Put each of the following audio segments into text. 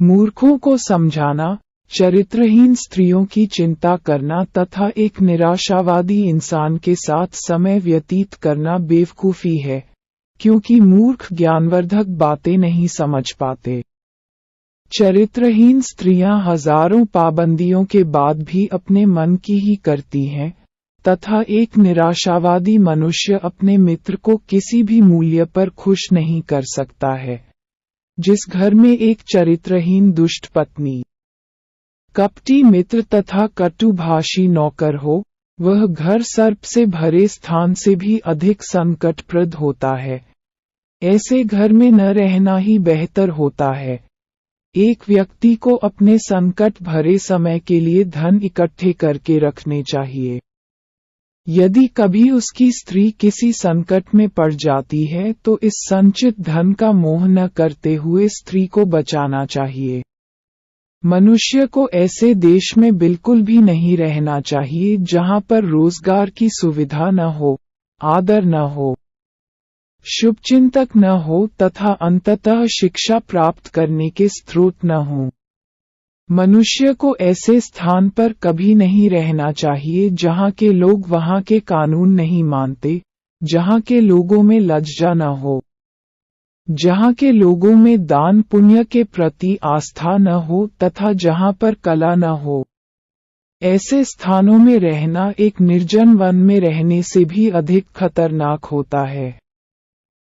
मूर्खों को समझाना, चरित्रहीन स्त्रियों की चिंता करना तथा एक निराशावादी इंसान के साथ समय व्यतीत करना बेवकूफ़ी है, क्योंकि मूर्ख ज्ञानवर्धक बातें नहीं समझ पाते। चरित्रहीन स्त्रियां हजारों पाबंदियों के बाद भी अपने मन की ही करती हैं, तथा एक निराशावादी मनुष्य अपने मित्र को किसी भी मूल्य पर खुश नहीं कर सकता है। जिस घर में एक चरित्रहीन दुष्ट पत्नी, कपटी मित्र तथा कटुभाषी नौकर हो, वह घर सर्प से भरे स्थान से भी अधिक संकटप्रद होता है। ऐसे घर में न रहना ही बेहतर होता है। एक व्यक्ति को अपने संकट भरे समय के लिए धन इकट्ठे करके रखने चाहिए। यदि कभी उसकी स्त्री किसी संकट में पड़ जाती है तो इस संचित धन का मोह न करते हुए स्त्री को बचाना चाहिए। मनुष्य को ऐसे देश में बिल्कुल भी नहीं रहना चाहिए जहां पर रोजगार की सुविधा न हो, आदर न हो, शुभचिंतक न हो तथा अंततः शिक्षा प्राप्त करने के स्रोत न हो। मनुष्य को ऐसे स्थान पर कभी नहीं रहना चाहिए जहां के लोग वहां के कानून नहीं मानते, जहां के लोगों में लज्जा न हो, जहां के लोगों में दान पुण्य के प्रति आस्था न हो तथा जहां पर कला न हो। ऐसे स्थानों में रहना एक निर्जन वन में रहने से भी अधिक खतरनाक होता है।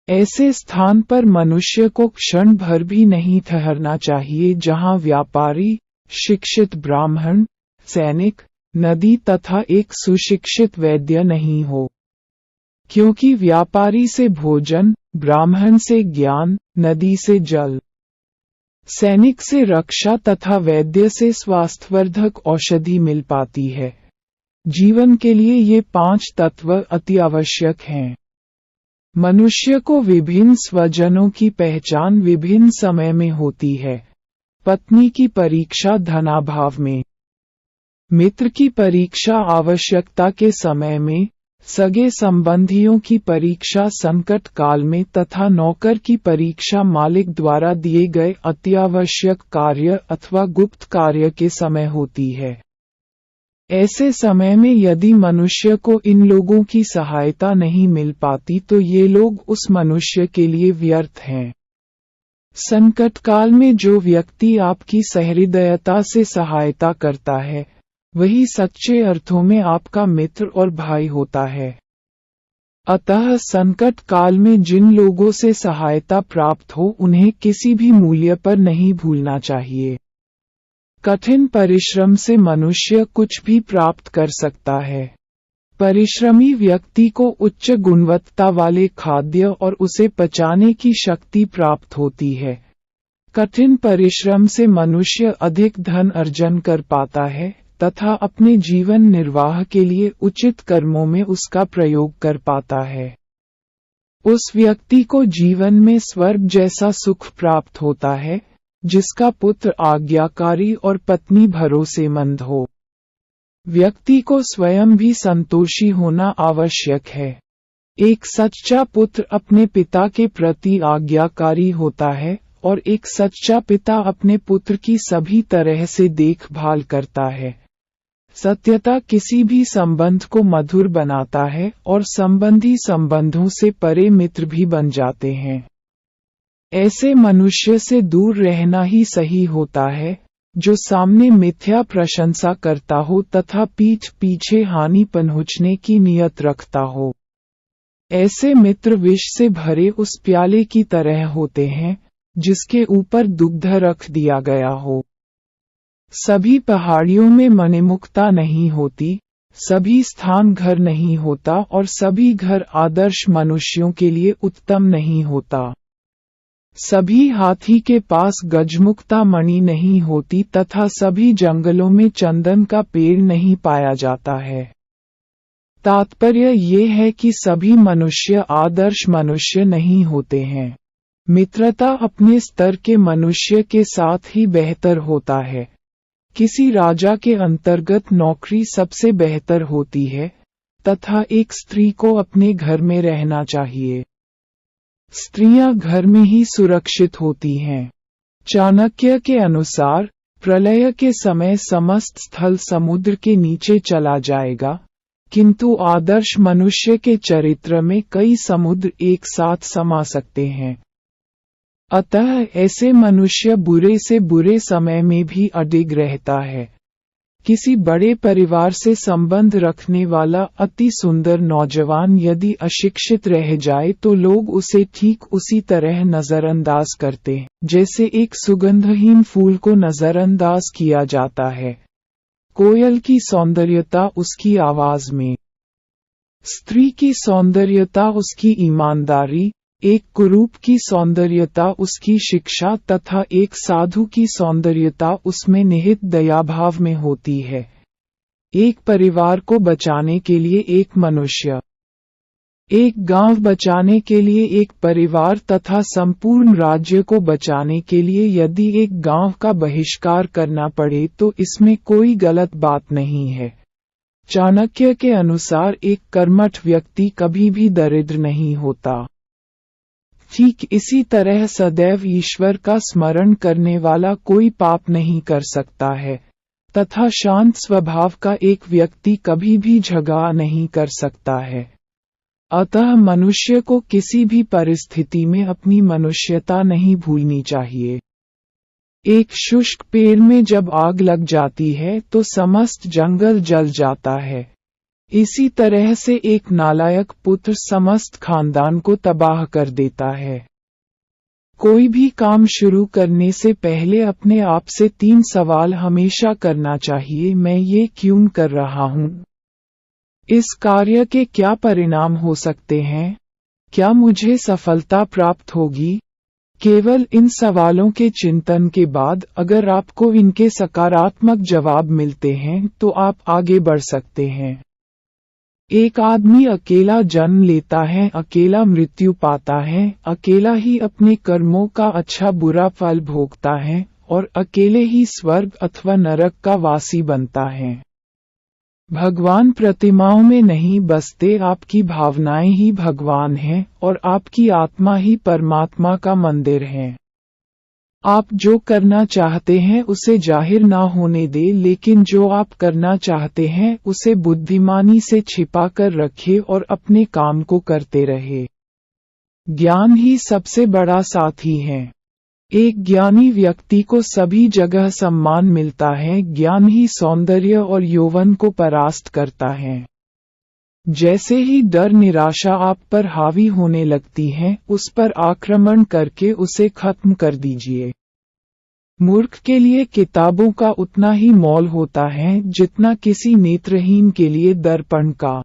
ऐसे स्थान पर मनुष्य को क्षण भर भी नहीं ठहरना चाहिए जहां व्यापारी, शिक्षित ब्राह्मण, सैनिक, नदी तथा एक सुशिक्षित वैद्य नहीं हो। क्योंकि व्यापारी से भोजन, ब्राह्मण से ज्ञान, नदी से जल, सैनिक से रक्षा तथा वैद्य से स्वास्थ्यवर्धक औषधि मिल पाती है। जीवन के लिए ये 5 तत्व अति आवश्यक हैं। मनुष्य को विभिन्न स्वजनों की पहचान विभिन्न समय में होती है। पत्नी की परीक्षा धनाभाव में, मित्र की परीक्षा आवश्यकता के समय में, सगे संबंधियों की परीक्षा संकट काल में तथा नौकर की परीक्षा मालिक द्वारा दिए गए अत्यावश्यक कार्य अथवा गुप्त कार्य के समय होती है। ऐसे समय में यदि मनुष्य को इन लोगों की सहायता नहीं मिल पाती तो ये लोग उस मनुष्य के लिए व्यर्थ हैं। संकट काल में जो व्यक्ति आपकी सहृदयता से सहायता करता है, वही सच्चे अर्थों में आपका मित्र और भाई होता है। अतः संकट काल में जिन लोगों से सहायता प्राप्त हो उन्हें किसी भी मूल्य पर नहीं भूलना चाहिए। कठिन परिश्रम से मनुष्य कुछ भी प्राप्त कर सकता है। परिश्रमी व्यक्ति को उच्च गुणवत्ता वाले खाद्य और उसे पचाने की शक्ति प्राप्त होती है। कठिन परिश्रम से मनुष्य अधिक धन अर्जन कर पाता है तथा अपने जीवन निर्वाह के लिए उचित कर्मों में उसका प्रयोग कर पाता है। उस व्यक्ति को जीवन में स्वर्ग जैसा सुख प्राप्त होता है, जिसका पुत्र आज्ञाकारी और पत्नी भरोसेमंद हो। व्यक्ति को स्वयं भी संतोषी होना आवश्यक है। एक सच्चा पुत्र अपने पिता के प्रति आज्ञाकारी होता है और एक सच्चा पिता अपने पुत्र की सभी तरह से देखभाल करता है। सत्यता किसी भी संबंध को मधुर बनाता है और संबंधी संबंधों से परे मित्र भी बन जाते हैं। ऐसे मनुष्य से दूर रहना ही सही होता है, जो सामने मिथ्या प्रशंसा करता हो तथा पीठ पीछे हानि पहुंचने की नियत रखता हो। ऐसे मित्र विष से भरे उस प्याले की तरह होते हैं, जिसके ऊपर दुग्ध रख दिया गया हो। सभी पहाड़ियों में मणिमुक्ता नहीं होती, सभी स्थान घर नहीं होता और सभी घर आदर्श मनुष्यों के लिए उत्तम नहीं होता। सभी हाथी के पास गजमुक्ता मणि नहीं होती तथा सभी जंगलों में चंदन का पेड़ नहीं पाया जाता है। तात्पर्य ये है कि सभी मनुष्य आदर्श मनुष्य नहीं होते हैं। मित्रता अपने स्तर के मनुष्य के साथ ही बेहतर होता है। किसी राजा के अंतर्गत नौकरी सबसे बेहतर होती है तथा एक स्त्री को अपने घर में रहना चाहिए। स्त्रियां घर में ही सुरक्षित होती हैं। चाणक्य के अनुसार प्रलय के समय समस्त स्थल समुद्र के नीचे चला जाएगा, किंतु आदर्श मनुष्य के चरित्र में कई समुद्र एक साथ समा सकते हैं। अतः ऐसे मनुष्य बुरे से बुरे समय में भी अडिग रहता है। किसी बड़े परिवार से संबंध रखने वाला अति सुंदर नौजवान यदि अशिक्षित रह जाए तो लोग उसे ठीक उसी तरह नजरअंदाज करते हैं जैसे एक सुगंधहीन फूल को नजरअंदाज किया जाता है। कोयल की सौंदर्यता उसकी आवाज में, स्त्री की सौंदर्यता उसकी ईमानदारी, एक कुरूप की सौंदर्यता उसकी शिक्षा तथा एक साधु की सौंदर्यता उसमें निहित दयाभाव में होती है। एक परिवार को बचाने के लिए एक मनुष्य, एक गांव बचाने के लिए एक परिवार तथा संपूर्ण राज्य को बचाने के लिए यदि एक गांव का बहिष्कार करना पड़े तो इसमें कोई गलत बात नहीं है। चाणक्य के अनुसार एक कर्मठ व्यक्ति कभी भी दरिद्र नहीं होता। ठीक इसी तरह सदैव ईश्वर का स्मरण करने वाला कोई पाप नहीं कर सकता है, तथा शांत स्वभाव का एक व्यक्ति कभी भी झगड़ा नहीं कर सकता है। अतः मनुष्य को किसी भी परिस्थिति में अपनी मनुष्यता नहीं भूलनी चाहिए। एक शुष्क पेड़ में जब आग लग जाती है तो समस्त जंगल जल जाता है। इसी तरह से एक नालायक पुत्र समस्त खानदान को तबाह कर देता है। कोई भी काम शुरू करने से पहले अपने आप से 3 सवाल हमेशा करना चाहिए। मैं ये क्यों कर रहा हूँ? इस कार्य के क्या परिणाम हो सकते हैं? क्या मुझे सफलता प्राप्त होगी? केवल इन सवालों के चिंतन के बाद अगर आपको इनके सकारात्मक जवाब मिलते हैं तो आप आगे बढ़ सकते हैं। एक आदमी अकेला जन्म लेता है, अकेला मृत्यु पाता है, अकेला ही अपने कर्मों का अच्छा बुरा फल भोगता है और अकेले ही स्वर्ग अथवा नरक का वासी बनता है। भगवान प्रतिमाओं में नहीं बसते, आपकी भावनाएं ही भगवान हैं और आपकी आत्मा ही परमात्मा का मंदिर है। आप जो करना चाहते हैं उसे जाहिर ना होने दे, लेकिन जो आप करना चाहते हैं उसे बुद्धिमानी से छिपा कर रखे और अपने काम को करते रहे। ज्ञान ही सबसे बड़ा साथी है। एक ज्ञानी व्यक्ति को सभी जगह सम्मान मिलता है। ज्ञान ही सौंदर्य और यौवन को परास्त करता है। जैसे ही डर निराशा आप पर हावी होने लगती है, उस पर आक्रमण करके उसे खत्म कर दीजिए। मूर्ख के लिए किताबों का उतना ही मोल होता है जितना किसी नेत्रहीन के लिए दर्पण का।